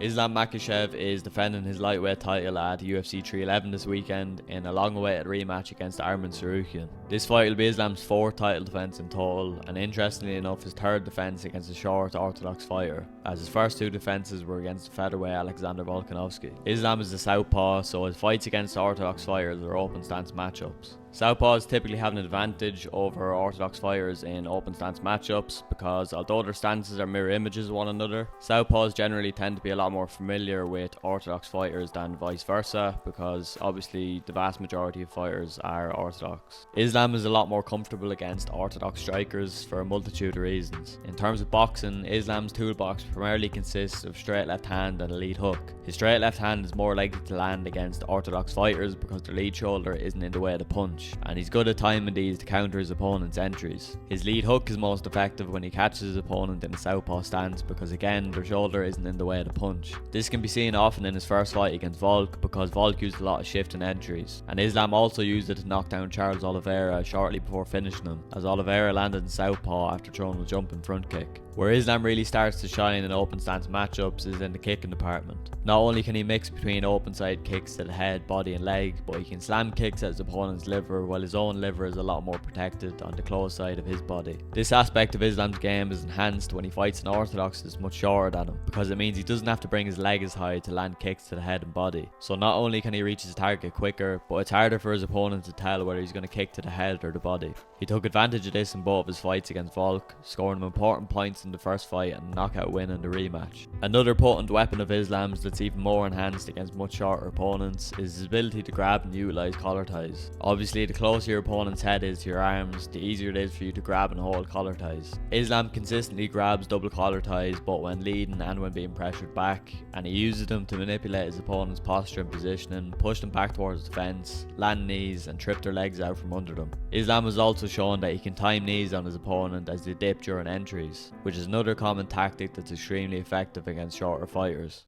Islam Makhachev is defending his lightweight title at UFC 311 this weekend in a long-awaited rematch against Arman Tsarukyan. This fight will be Islam's fourth title defence in total, and interestingly enough his third defence against a short Orthodox fighter, as his first two defences were against the featherweight Alexander Volkanovski. Islam is a southpaw, so his fights against Orthodox fighters are open stance matchups. Southpaws typically have an advantage over Orthodox fighters in open stance matchups because although their stances are mirror images of one another, Southpaws generally tend to be a lot more familiar with Orthodox fighters than vice versa, because obviously the vast majority of fighters are Orthodox. Islam is a lot more comfortable against Orthodox strikers for a multitude of reasons. In terms of boxing, Islam's toolbox primarily consists of straight left hand and a lead hook. His straight left hand is more likely to land against Orthodox fighters because their lead shoulder isn't in the way of the punch, and he's good at timing these to counter his opponent's entries. His lead hook is most effective when he catches his opponent in a southpaw stance because again their shoulder isn't in the way of the punch. This can be seen often in his first fight against Volk because Volk used a lot of shifting entries, and Islam also used it to knock down Charles Oliveira shortly before finishing him, as Oliveira landed in southpaw after throwing a jumping front kick. Where Islam really starts to shine in open stance matchups is in the kicking department. Not only can he mix between open side kicks to the head, body and leg, but he can slam kicks at his opponent's liver, while his own liver is a lot more protected on the close side of his body. This aspect of Islam's game is enhanced when he fights an Orthodox that's much shorter than him, because it means he doesn't have to bring his leg as high to land kicks to the head and body. So not only can he reach his target quicker, but it's harder for his opponent to tell whether he's going to kick to the head or the body. He took advantage of this in both of his fights against Volk, scoring him important points in the first fight and a knockout win in the rematch. Another potent weapon of Islam's that's even more enhanced against much shorter opponents is his ability to grab and utilise collar ties. Obviously, the closer your opponent's head is to your arms, the easier it is for you to grab and hold collar ties. Islam consistently grabs double collar ties both when leading and when being pressured back, and he uses them to manipulate his opponent's posture and positioning, push them back towards the fence, land knees and trip their legs out from under them. Islam has also shown that he can time knees on his opponent as they dip during entries, which is another common tactic that's extremely effective against shorter fighters.